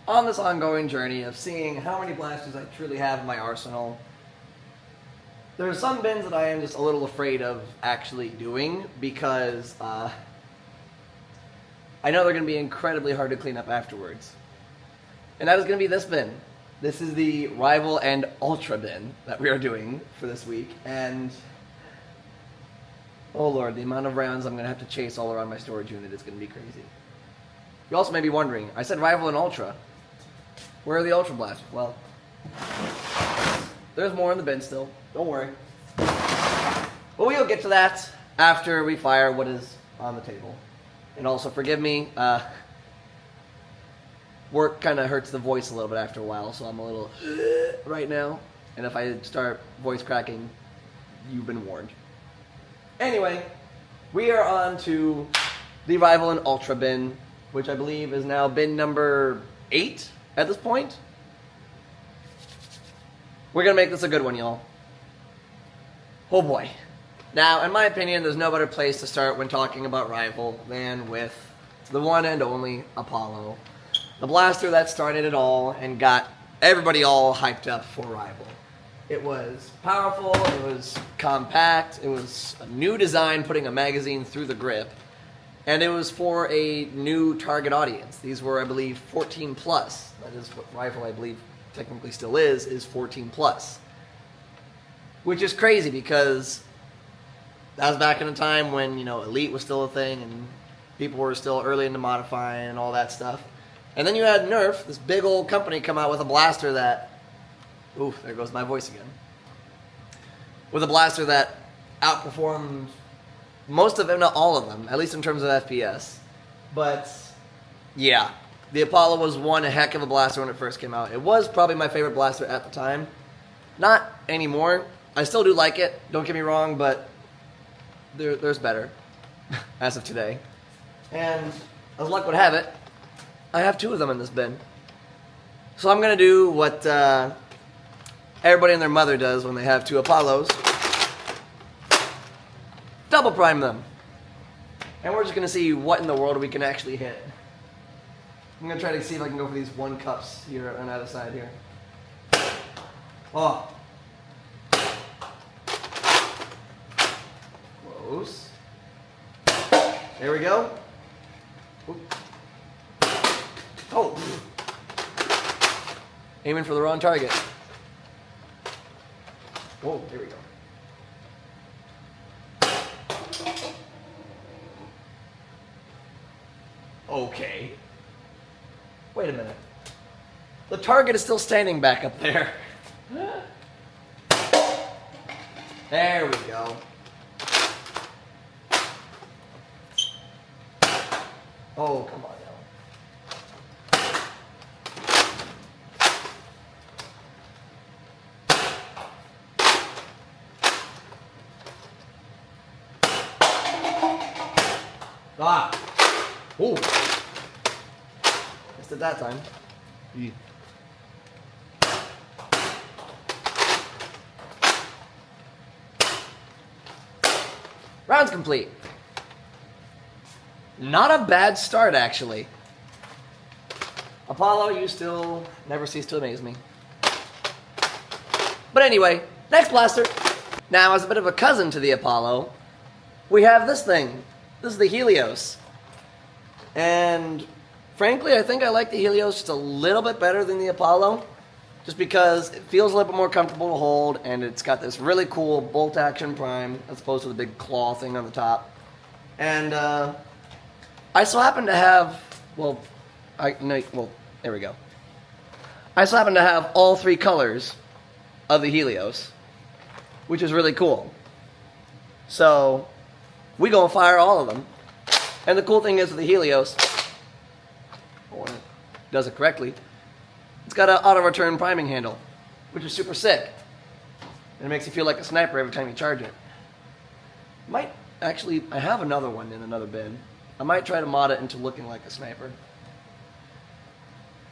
on this ongoing journey of seeing how many blasters I truly have in my arsenal. There are some bins that I am just a little afraid of actually doing because I know they're going to be incredibly hard to clean up afterwards. And that is going to be this bin. This is the Rival and Ultra bin that we are doing for this week. And oh lord, the amount of rounds I'm going to have to chase all around my storage unit is going to be crazy. You also may be wondering, I said Rival and Ultra. Where are the Ultra Blasters? Well, there's more in the bin still. Don't worry. But we'll get to that after we fire what is on the table. And also, forgive me, work kind of hurts the voice a little bit after a while, so I'm a little right now. And if I start voice cracking, you've been warned. Anyway, we are on to the Rival and Ultra bin, which I believe is now bin number 8 at this point. We're going to make this a good one, y'all. Oh boy. Now, in my opinion, there's no better place to start when talking about Rival than with the one and only Apollo. The blaster that started it all and got everybody all hyped up for Rival. It was powerful, it was compact, it was a new design putting a magazine through the grip, and it was for a new target audience. These were, I believe, 14 plus. That is what Rival, I believe, technically still is 14 plus. Which is crazy because that was back in a time when, you know, Elite was still a thing and people were still early into modifying and all that stuff. And then you had Nerf, this big old company, come out with a blaster that, ooh, there goes my voice again. With a blaster that outperformed most of them, not all of them, at least in terms of FPS. But, yeah, the Apollo was one heck of a blaster when it first came out. It was probably my favorite blaster at the time. Not anymore. I still do like it, don't get me wrong, but there's better as of today. And as luck would have it, I have 2 of them in this bin. So I'm going to do what everybody and their mother does when they have 2 Apollos. Double prime them. And we're just going to see what in the world we can actually hit. I'm going to try to see if I can go for these 1 cups here on either side here. Oh. Close. There we go. Oop. Oh. Aiming for the wrong target. Whoa, there we go. Okay. Wait a minute. The target is still standing back up there. There we go. Oh, come on now. Ah! Ooh! Missed it that time. Yeah. Round's complete. Not a bad start, actually. Apollo, you still never cease to amaze me. But anyway, next blaster. Now, as a bit of a cousin to the Apollo, we have this thing. This is the Helios. And frankly, I think I like the Helios just a little bit better than the Apollo. Just because it feels a little bit more comfortable to hold, and it's got this really cool bolt action prime as opposed to the big claw thing on the top. And I so happen to have, there we go. I so happen to have all 3 colors of the Helios, which is really cool. So we gonna fire all of them. And the cool thing is with the Helios, when it does it correctly, it's got an auto-return priming handle, which is super sick. And it makes you feel like a sniper every time you charge it. I have another one in another bin. I might try to mod it into looking like a sniper.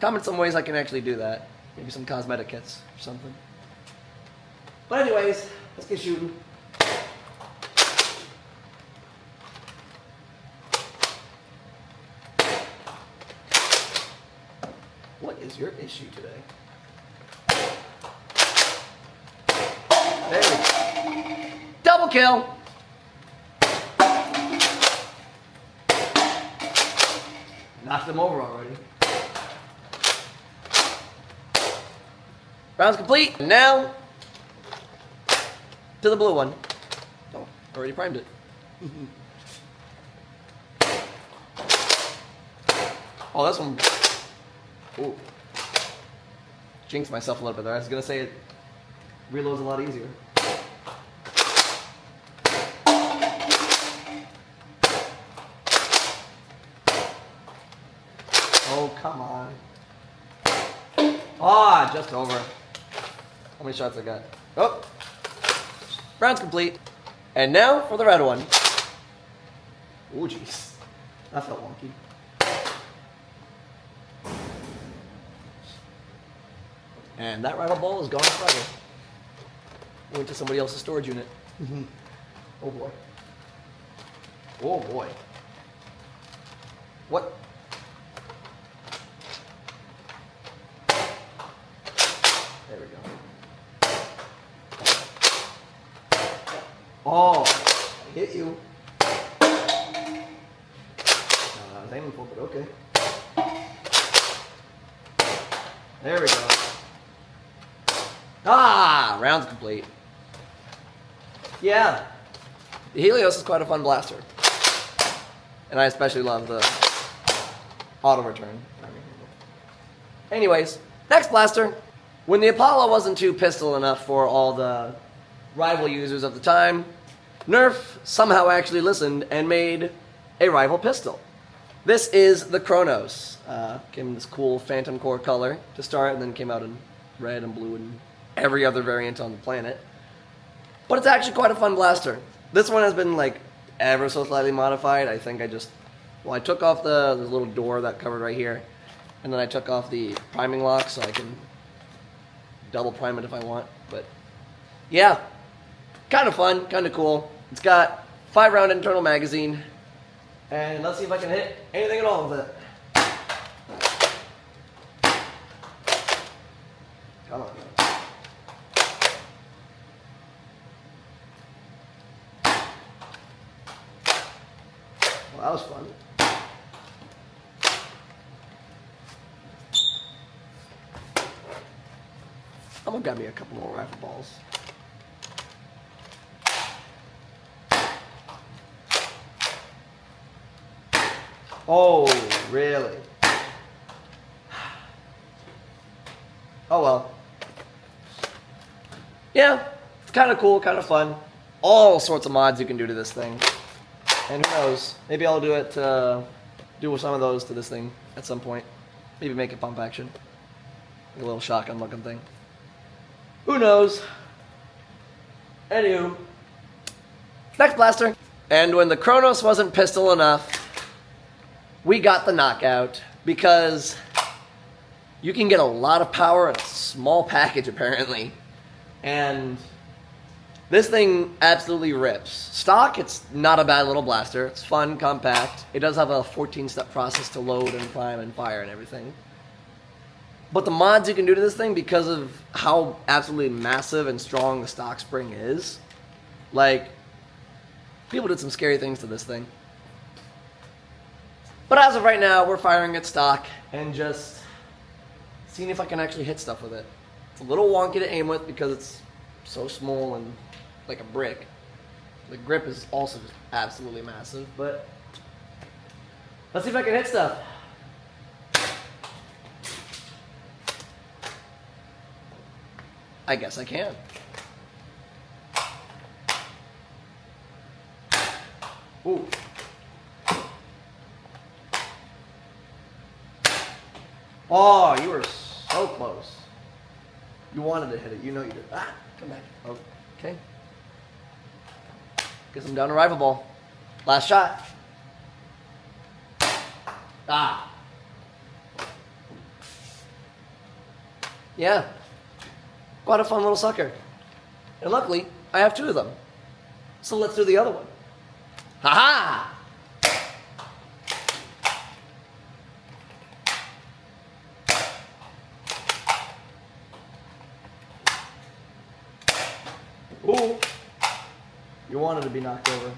Comment some ways I can actually do that. Maybe some cosmetic kits or something. But anyways, let's get shooting. What is your issue today? There we go. Double kill. Knocked them over already. Round's complete. And now to the blue one. Oh, already primed it. Oh, this one. Ooh. Jinxed myself a little bit there. I was gonna say it reloads a lot easier. Oh, come on. Ah, just over. How many shots I got? Oh. Round's complete. And now for the red one. Ooh, jeez. That felt wonky. And that rifle ball is gone forever. Went to somebody else's storage unit. Oh boy. Oh boy. What? There we go. Oh, I hit you. I was aiming for, but okay. There we go. Ah, round's complete. Yeah, the Helios is quite a fun blaster. And I especially love the auto return. Anyways, next blaster. When the Apollo wasn't too pistol enough for all the rival users of the time, Nerf somehow actually listened and made a rival pistol. This is the Kronos. Came in this cool Phantom Core color to start, and then came out in red and blue and every other variant on the planet. But it's actually quite a fun blaster. This one has been like ever so slightly modified. I think I took off the little door that covered right here, and then I took off the priming lock so I can double prime it if I want. But yeah, kind of fun, kind of cool. It's got 5-round internal magazine, and let's see if I can hit anything at all with it. Come on. Well, that was fun. I'm gonna grab me a couple more rifle balls. Oh, really? Oh well. Yeah, it's kind of cool, kind of fun. All sorts of mods you can do to this thing. And who knows, maybe I'll do it, do some of those to this thing at some point. Maybe make it pump action. Like a little shotgun looking thing. Who knows? Anywho, next blaster. And when the Kronos wasn't pistol enough, we got the Knockout, because you can get a lot of power in a small package apparently. And this thing absolutely rips. Stock, it's not a bad little blaster. It's fun, compact. It does have a 14-step process to load and prime and fire and everything. But the mods you can do to this thing, because of how absolutely massive and strong the stock spring is, like, people did some scary things to this thing. But as of right now, we're firing at stock and just seeing if I can actually hit stuff with it. It's a little wonky to aim with because it's so small and like a brick. The grip is also just absolutely massive, but let's see if I can hit stuff. I guess I can. Ooh. Oh, you were so close. You wanted to hit it. You know you did. Ah, come back. Okay. Guess I'm down to rifle ball. Last shot. Ah. Yeah. Quite a fun little sucker. And luckily, I have 2 of them. So let's do the other one. Ha-ha! Ooh. You wanted to be knocked over.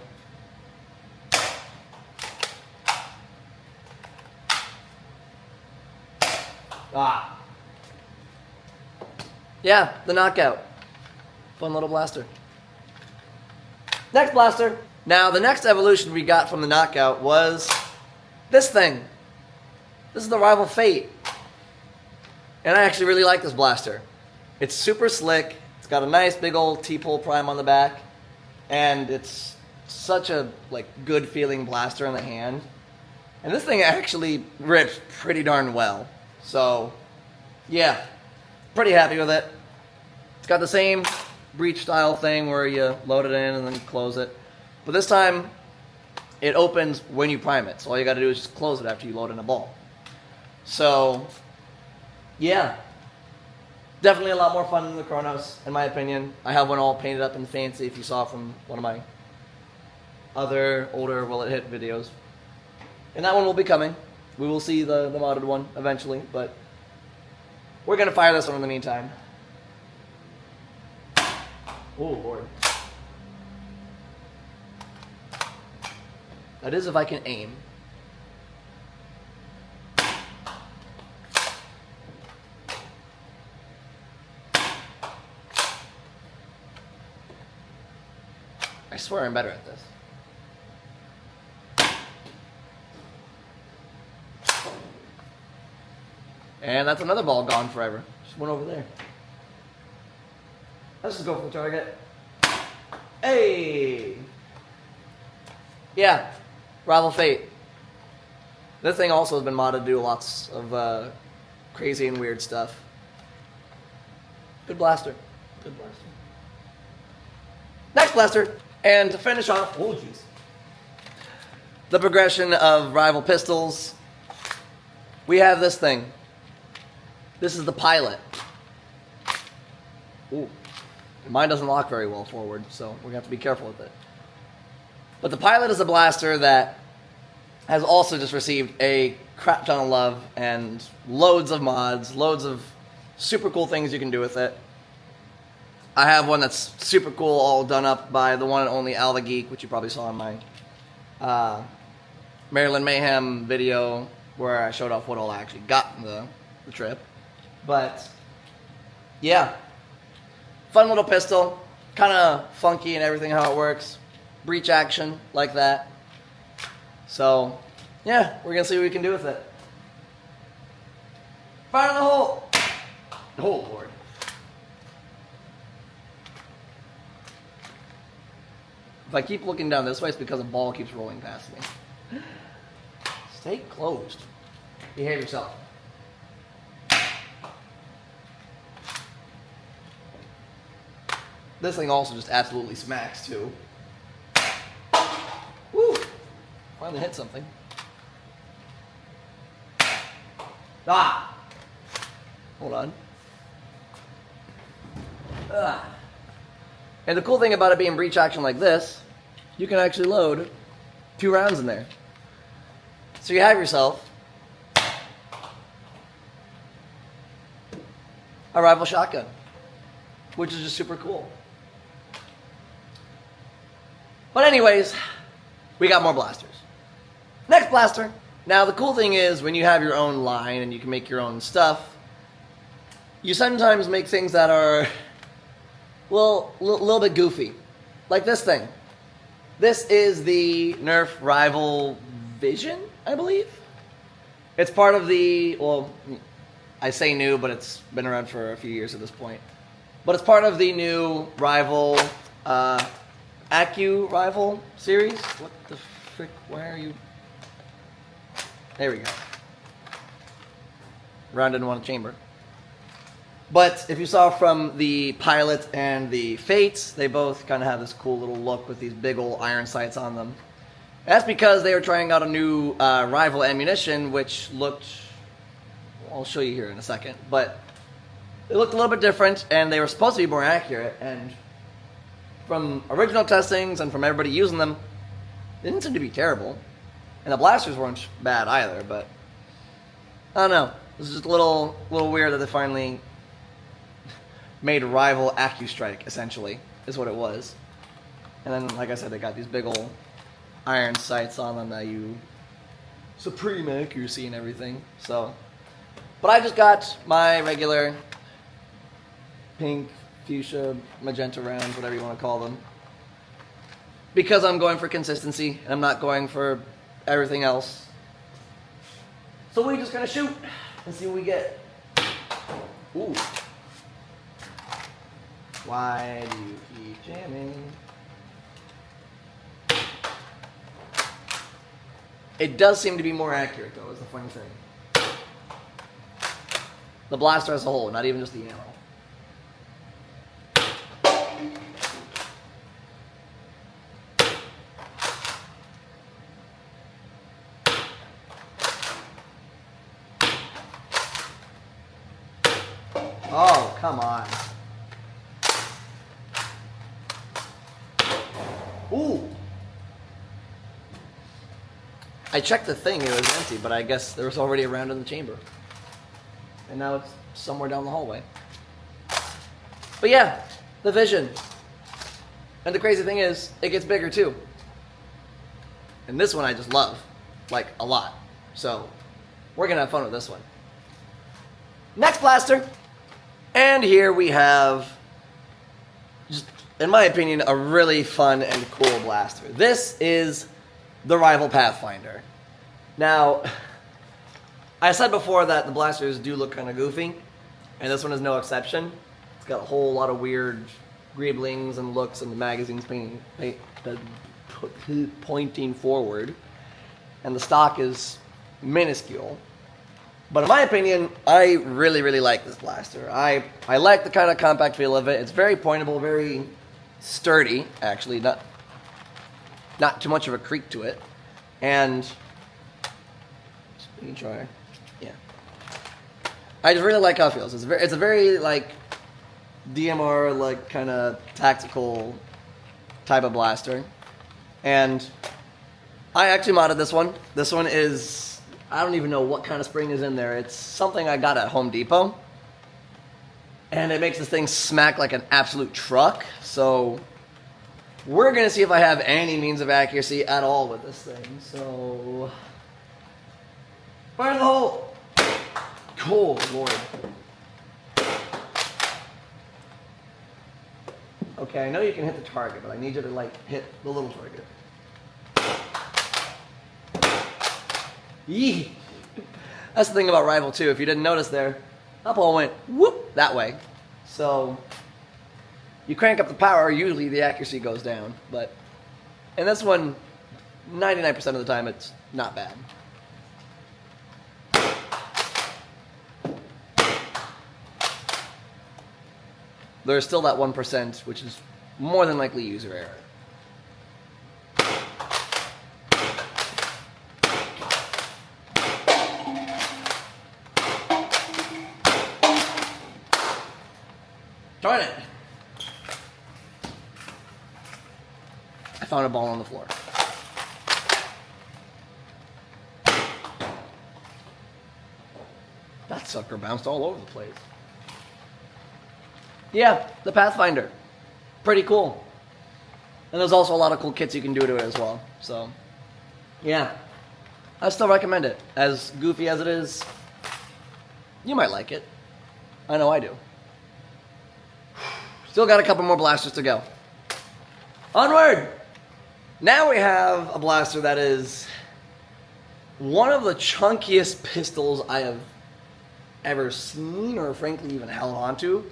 Ah. Yeah, the knockout. Fun little blaster. Next blaster. Now, the next evolution we got from the knockout was this thing. This is the Rival Fate. And I actually really like this blaster. It's super slick. It's got a nice big old T-pole prime on the back. And it's such a good feeling blaster in the hand. And this thing actually rips pretty darn well. So, yeah, pretty happy with it. It's got the same breech style thing where you load it in and then close it. But this time, it opens when you prime it. So all you got to do is just close it after you load in a ball. So, yeah. Definitely a lot more fun than the Chronos, in my opinion. I have one all painted up and fancy, if you saw from one of my other older Will It Hit videos. And that one will be coming. We will see the modded one eventually, but we're going to fire this one in the meantime. Oh, Lord. That is if I can aim. I swear I'm better at this. And that's another ball gone forever. Just went over there. Let's just go for the target. Hey! Yeah, Rival Fate. This thing also has been modded to do lots of crazy and weird stuff. Good blaster. Good blaster. Next blaster. And to finish off, oh jeez, the progression of Rival pistols, we have this thing. This is the Pilot. Ooh. Mine doesn't lock very well forward, so we're going to have to be careful with it. But the Pilot is a blaster that has also just received a crap ton of love and loads of mods, loads of super cool things you can do with it. I have one that's super cool, all done up by the one and only Al the Geek, which you probably saw in my Maryland Mayhem video where I showed off what all I actually got from the trip. But, yeah. Fun little pistol. Kind of funky and everything how it works. Breech action, like that. So, yeah, we're going to see what we can do with it. Fire in the hole! Oh, Lord. If I keep looking down this way, it's because a ball keeps rolling past me. Stay closed. Behave yourself. This thing also just absolutely smacks, too. Woo! Finally hit something. Ah! Hold on. Ah. And the cool thing about it being breech action like this, you can actually load 2 rounds in there. So you have yourself a Rival shotgun, which is just super cool. But anyways, we got more blasters. Next blaster. Now the cool thing is when you have your own line and you can make your own stuff, you sometimes make things that are well, a little bit goofy. Like this thing. This is the Nerf Rival Vision, I believe. It's part of the, well, I say new, but it's been around for a few years at this point. But it's part of the new Rival, Accu Rival series. What the frick, why are you? There we go. Round in one chamber. But if you saw from the Pilot and the Fates, they both kind of have this cool little look with these big old iron sights on them. That's because they were trying out a new Rival ammunition, which looked, I'll show you here in a second, but it looked a little bit different, and they were supposed to be more accurate, and from original testings and from everybody using them, they didn't seem to be terrible. And the blasters weren't bad either, but I don't know. It was just a little weird that they finally made Rival Accu Strike, essentially. is what it was. And then, like I said, they got these big old iron sights on them that you supreme accuracy and everything. So, but I just got my regular pink, fuchsia, magenta rounds, whatever you want to call them, because I'm going for consistency and I'm not going for everything else. So we're just gonna shoot and see what we get. Ooh. Why do you keep jamming? It does seem to be more accurate, though, is the funny thing. The blaster as a whole, not even just the ammo. Oh, come on. Ooh. I checked the thing, it was empty, but I guess there was already a round in the chamber. And now it's somewhere down the hallway. But yeah, the vision. And the crazy thing is, it gets bigger too. And this one I just love, like a lot. So, we're gonna have fun with this one. Next blaster. And here we have, just, in my opinion, a really fun and cool blaster. This is the Rival Pathfinder. Now, I said before that the blasters do look kind of goofy, and this one is no exception. It's got a whole lot of weird greeblings and looks, and the magazine's pointing forward, and the stock is minuscule. But in my opinion, I really, really like this blaster. I like the kind of compact feel of it. It's very pointable, very sturdy, actually, not too much of a creak to it. And let me try. Yeah. I just really like how it feels. It's a very like DMR, like kind of tactical type of blaster. And I actually modded this one. This one is, I don't even know what kind of spring is in there. It's something I got at Home Depot. And it makes this thing smack like an absolute truck. So we're going to see if I have any means of accuracy at all with this thing. So, fire in the hole. Cool, Lord. Okay, I know you can hit the target, but I need you to like hit the little target. Yee. That's the thing about Rival too. If you didn't notice there, that ball went whoop that way. So you crank up the power, usually the accuracy goes down. But in this one, 99% of the time, it's not bad. There's still that 1%, which is more than likely user error. Darn it! I found a ball on the floor. That sucker bounced all over the place. Yeah, the Pathfinder. Pretty cool. And there's also a lot of cool kits you can do to it as well. So, yeah. I still recommend it. As goofy as it is, you might like it. I know I do. Still got a couple more blasters to go. Onward! Now we have a blaster that is one of the chunkiest pistols I have ever seen or frankly even held onto.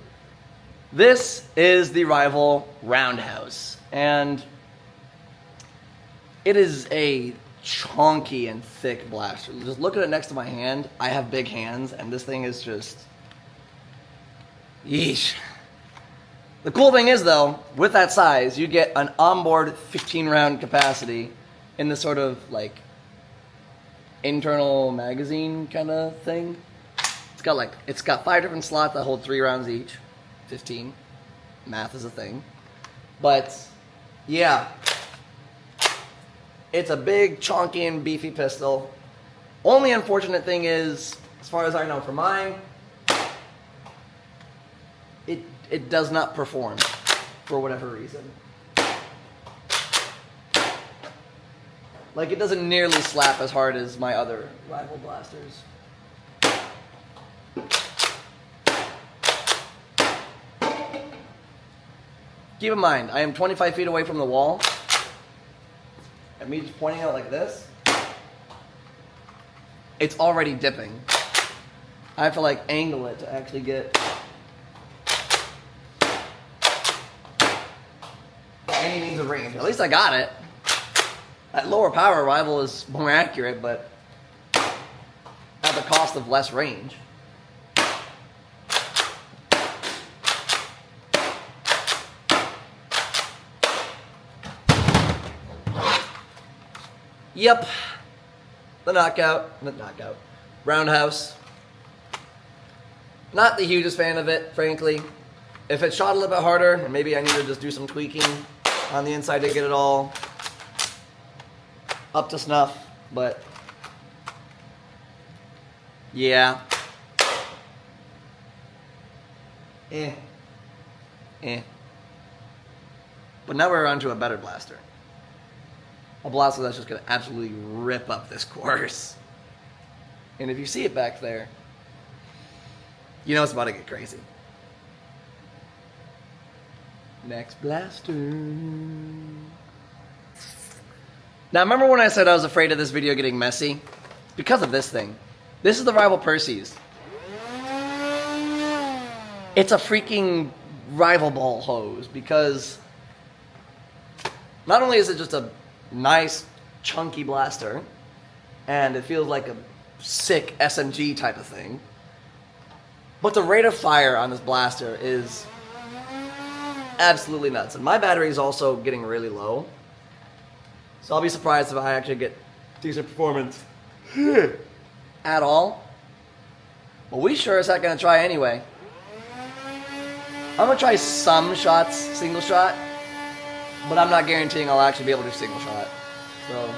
This is the Rival Roundhouse, and it is a chunky and thick blaster. Just look at it next to my hand. I have big hands, and this thing is just, yeesh. The cool thing is, though, with that size, you get an onboard 15-round capacity in this sort of, like, internal magazine kind of thing. It's got 5 different slots that hold 3 rounds each. 15. Math is a thing. But, yeah. It's a big, chunky, and beefy pistol. Only unfortunate thing is, as far as I know for mine, it does not perform. for whatever reason. Like, it doesn't nearly slap as hard as my other rival blasters. Keep in mind, I am 25 feet away from the wall. And me just pointing out like this, it's already dipping. I have to like angle it to actually get any means of range. At least I got it. At lower power, rival is more accurate, but at the cost of less range. Yep, the knockout, roundhouse. Not the hugest fan of it, frankly. If it shot a little bit harder, and maybe I need to just do some tweaking on the inside to get it all up to snuff, but yeah. But now we're on to a better blaster. A blaster that's just going to absolutely rip up this course. And if you see it back there, you know it's about to get crazy. Next blaster. Now remember when I said I was afraid of this video getting messy? Because of this thing. This is the rival Percy's. It's a freaking rival ball hose because not only is it just a nice chunky blaster and it feels like a sick SMG type of thing, but the rate of fire on this blaster is absolutely nuts. And my battery is also getting really low, so I'll be surprised if I actually get decent performance at all. But we sure as heck gonna try anyway. I'm gonna try some shots single shot, but I'm not guaranteeing I'll actually be able to do single shot. So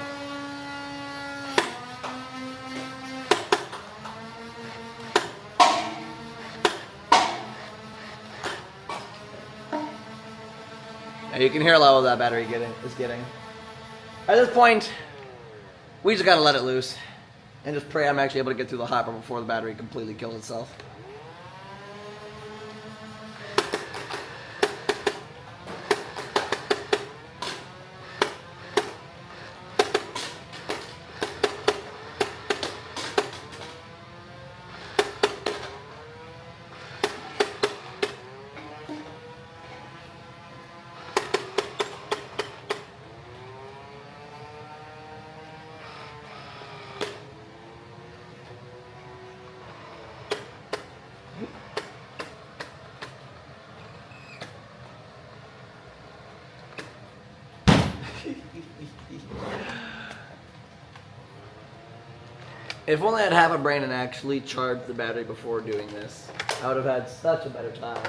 now you can hear how low that battery is getting. At this point, we just gotta let it loose and just pray I'm actually able to get through the hopper before the battery completely kills itself. If only I'd have a brain and actually charge the battery before doing this, I would have had such a better time.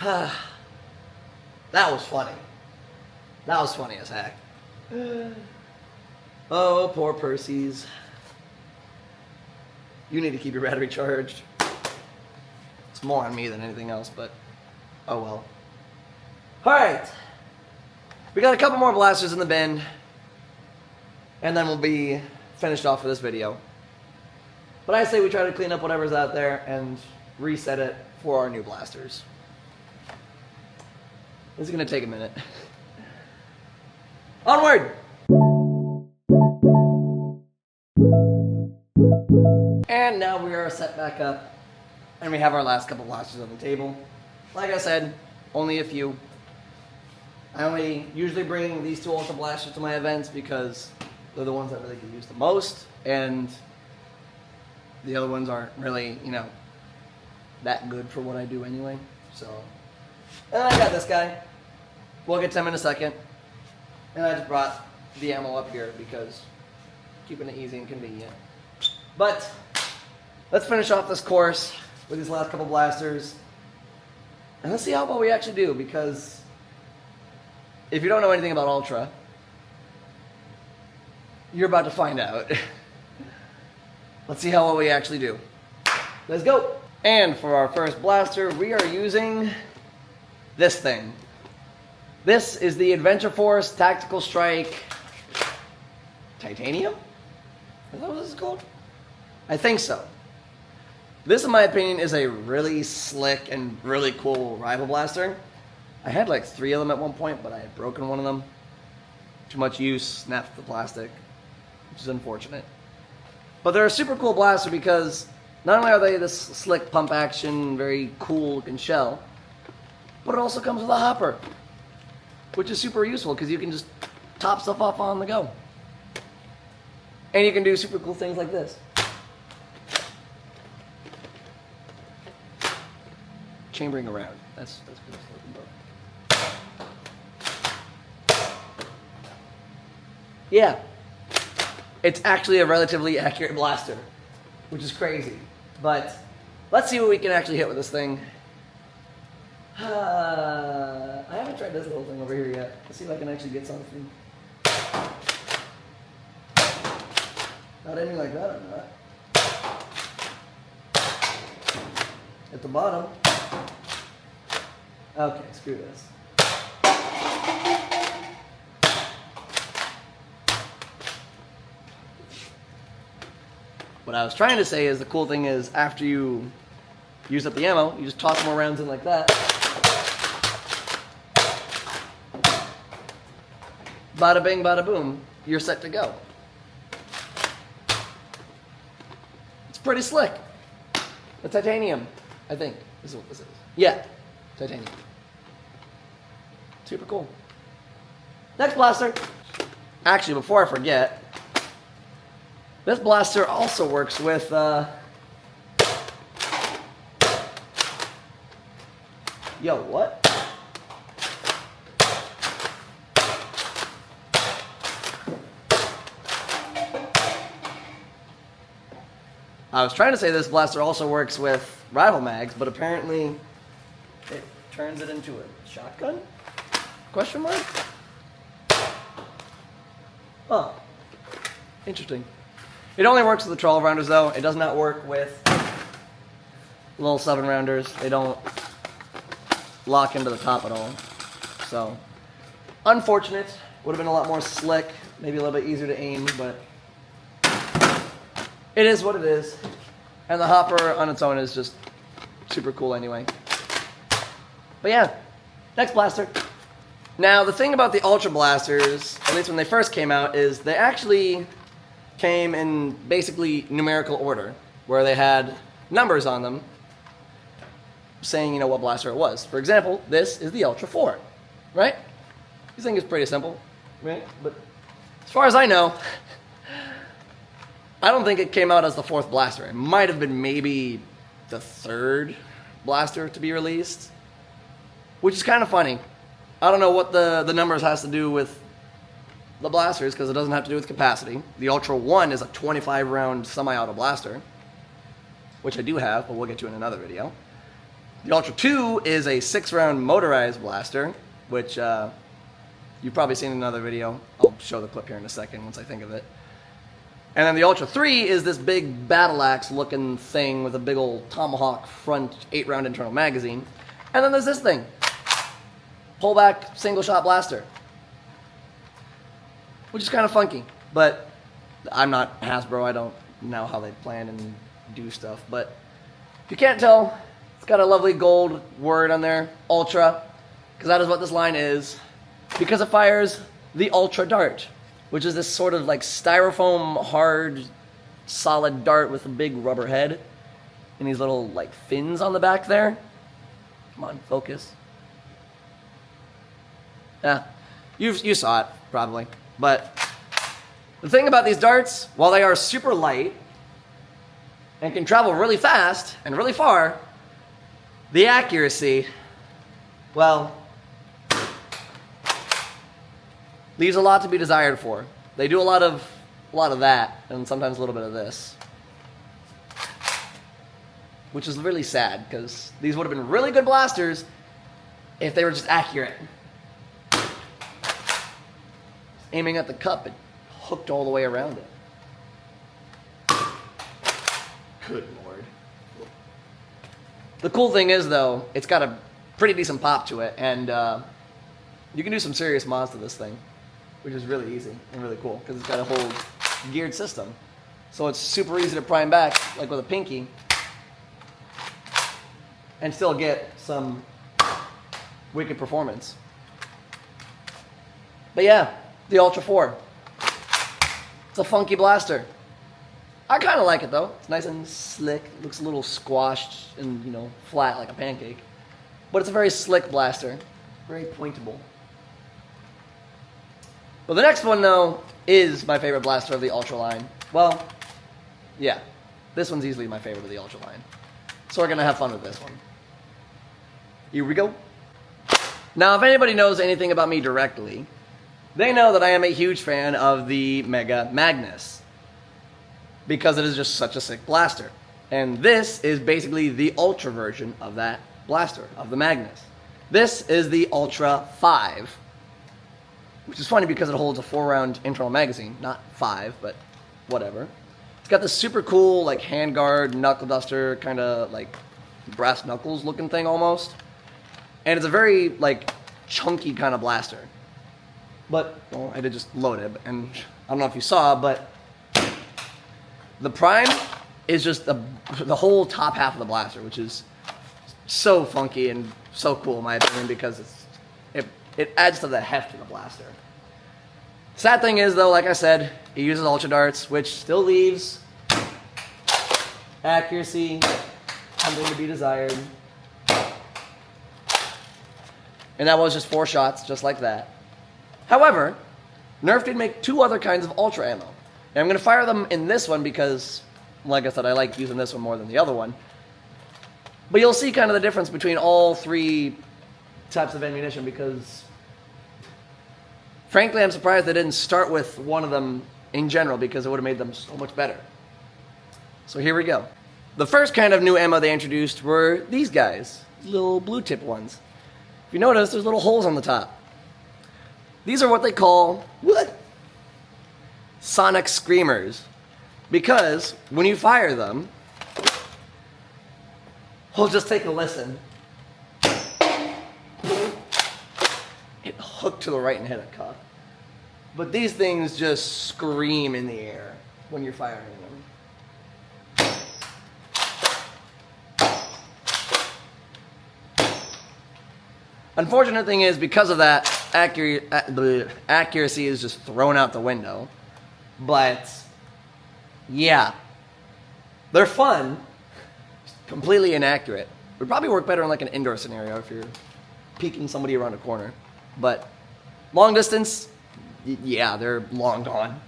But that was funny. That was funny as heck. Oh, poor Percy's. You need to keep your battery charged. It's more on me than anything else, but oh well. Alright. We got a couple more blasters in the bin, and then we'll be finished off for this video. But I say we try to clean up whatever's out there and reset it for our new blasters. This is going to take a minute. Onward! And now we are set back up, and we have our last couple blasters on the table. Like I said, only a few. I only usually bring these two Ultra Blasters to my events because they're the ones that really get used the most, and the other ones aren't really, you know, that good for what I do anyway. So, and I got this guy. We'll get to him in a second. And I just brought the ammo up here because keeping it easy and convenient. But let's finish off this course with these last couple blasters, and let's see how well we actually do, because if you don't know anything about Ultra, you're about to find out. Let's see how well we actually do. Let's go. And for our first blaster, we are using this thing. This is the Adventure Force Tactical Strike Titanium? Is that what this is called? I think so. This, in my opinion, is a really slick and really cool rifle blaster. I had like 3 of them at one point, but I had broken one of them. Too much use, snapped the plastic, which is unfortunate. But they're a super cool blaster because not only are they this slick pump action, very cool looking shell, but it also comes with a hopper, which is super useful because you can just top stuff off on the go. And you can do super cool things like this. Chambering around. That's what it's looking for. Yeah. It's actually a relatively accurate blaster, which is crazy. But let's see what we can actually hit with this thing. I haven't tried this little thing over here yet. Let's see if I can actually get something. Not aiming like that, I'm not. At the bottom. Okay, screw this. What I was trying to say is the cool thing is after you use up the ammo, you just toss more rounds in like that. Bada bing, bada boom, you're set to go. It's pretty slick. The titanium, I think, is what this is. Yeah, titanium. Super cool. Next blaster. Actually, before I forget, this blaster also works with yo, what? I was trying to say this blaster also works with rifle mags, but apparently it turns it into a shotgun? Question mark? Huh. Interesting. It only works with the 12 rounders though. It does not work with little 7 rounders. They don't lock into the top at all. So, unfortunate. Would have been a lot more slick, maybe a little bit easier to aim, but it is what it is. And the hopper on its own is just super cool anyway. But yeah, next blaster. Now, the thing about the Ultra Blasters, at least when they first came out, is they actually came in basically numerical order, where they had numbers on them saying, you know, what blaster it was. For example, this is the Ultra 4, right? This thing is pretty simple, right? But as far as I know, I don't think it came out as the 4th blaster. It might have been maybe the 3rd blaster to be released, which is kind of funny. I don't know what the numbers has to do with the blasters, because it doesn't have to do with capacity. The Ultra 1 is a 25-round semi-auto blaster, which I do have, but we'll get to in another video. The Ultra 2 is a 6-round motorized blaster, which you've probably seen in another video. I'll show the clip here in a second once I think of it. And then the Ultra 3 is this big battle axe looking thing with a big old tomahawk front 8-round internal magazine. And then there's this thing. Pullback single shot blaster. Which is kind of funky. But I'm not Hasbro. I don't know how they plan and do stuff. But if you can't tell, it's got a lovely gold word on there. Ultra. Because that is what this line is. Because it fires the Ultra Dart, which is this sort of like styrofoam hard solid dart with a big rubber head and these little like fins on the back there. Come on, focus. Yeah, you saw it probably. But the thing about these darts, while they are super light and can travel really fast and really far, the accuracy, well, leaves a lot to be desired for. They do a lot of that, and sometimes a little bit of this. Which is really sad, because these would have been really good blasters if they were just accurate. Aiming at the cup, it hooked all the way around it. Good Lord. The cool thing is, though, it's got a pretty decent pop to it, and you can do some serious mods to this thing, which is really easy and really cool because it's got a whole geared system. So it's super easy to prime back, like with a pinky, and still get some wicked performance. But yeah, the Ultra 4. It's a funky blaster. I kind of like it though. It's nice and slick. Looks a little squashed and, you know, flat like a pancake. But it's a very slick blaster. Very pointable. Well, the next one though is my favorite blaster of the Ultra line. Well, yeah. This one's easily my favorite of the Ultra line. So we're going to have fun with this one. Here we go. Now, if anybody knows anything about me directly, they know that I am a huge fan of the Mega Magnus because it is just such a sick blaster. And this is basically the Ultra version of that blaster, of the Magnus. This is the Ultra 5, which is funny because it holds a 4-round internal magazine. Not 5, but whatever. It's got this super cool, like, handguard, knuckle duster, kind of like brass knuckles looking thing almost. And it's a very, like, chunky kind of blaster. But, well, I did just load it, and I don't know if you saw, but the prime is just the whole top half of the blaster, which is so funky and so cool in my opinion because it adds to the heft of the blaster. Sad thing is, though, like I said, it uses Ultra Darts, which still leaves accuracy, something to be desired. And that was just 4 shots, just like that. However, Nerf did make 2 other kinds of Ultra ammo. And I'm going to fire them in this one because, like I said, I like using this one more than the other one. But you'll see kind of the difference between all 3 types of ammunition because, frankly, I'm surprised they didn't start with one of them in general because it would have made them so much better. So here we go. The first kind of new ammo they introduced were these guys, little blue tip ones. If you notice, there's little holes on the top. These are what they call, sonic screamers. Because when you fire them, we'll just take a listen. It hooked to the right and hit a cup. But these things just scream in the air when you're firing them. Unfortunate thing is, because of that, the accuracy is just thrown out the window. But, yeah. They're fun. Completely inaccurate. Would probably work better in like an indoor scenario if you're peeking somebody around a corner. But, long distance, yeah, they're long gone.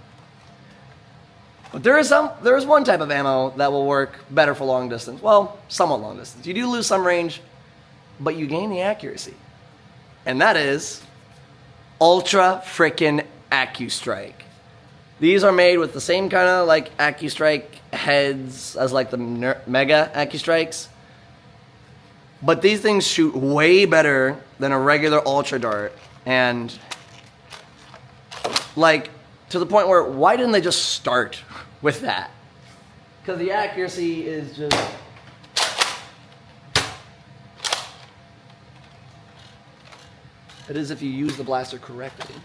But there is one type of ammo that will work better for long distance. Well, somewhat long distance. You do lose some range, but you gain the accuracy. And that is Ultra frickin' AccuStrike. These are made with the same kind of like AccuStrike heads as like the Mega AccuStrikes. But these things shoot way better than a regular Ultra Dart. And like to the point where, why didn't they just start with that? Because the accuracy is just... It is if you use the blaster correctly.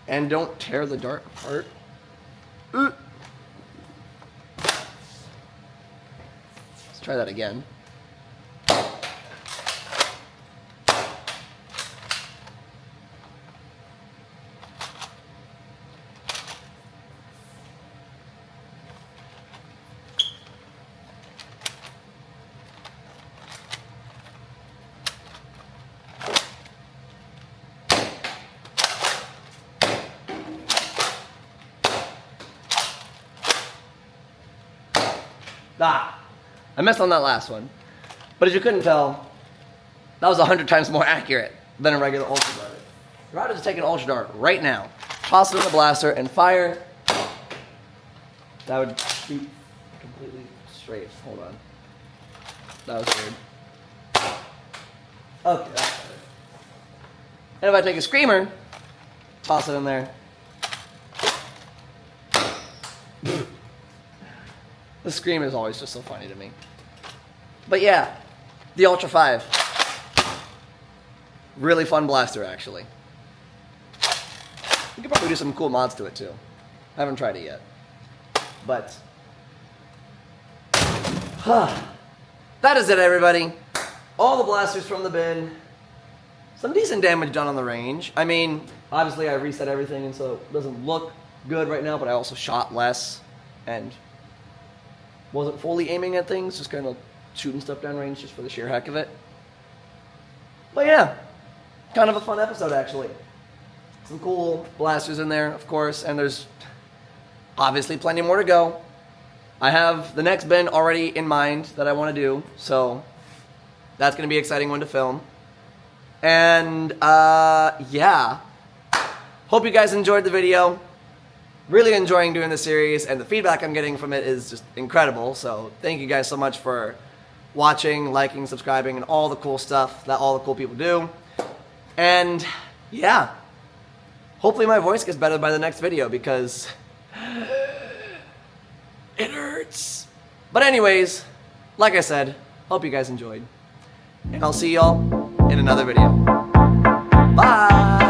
And don't tear the dart apart. Let's try that again. I messed on that last one. But as you couldn't tell, that was 100 times more accurate than a regular Ultra Dart. If I were to just take an Ultra Dart right now, toss it in the blaster, and fire, that would shoot completely straight. Hold on. That was weird. Okay, that's better. And if I take a Screamer, toss it in there. The scream is always just so funny to me. But yeah, The Ultra 5. Really fun blaster, actually. You could probably do some cool mods to it, too. I haven't tried it yet. But that is it, everybody. All the blasters from the bin. Some decent damage done on the range. I mean, obviously I reset everything, and so it doesn't look good right now, but I also shot less and wasn't fully aiming at things, just kind of shooting stuff downrange just for the sheer heck of it. But yeah, kind of a fun episode, actually. Some cool blasters in there, of course, and there's obviously plenty more to go. I have the next bin already in mind that I want to do, so that's going to be an exciting one to film. And, yeah. Hope you guys enjoyed the video. Really enjoying doing the series, and the feedback I'm getting from it is just incredible. So thank you guys so much for watching, liking, subscribing, and all the cool stuff that all the cool people do. And, yeah. Hopefully my voice gets better by the next video, because it hurts. But anyways, like I said, hope you guys enjoyed. And I'll see y'all in another video. Bye!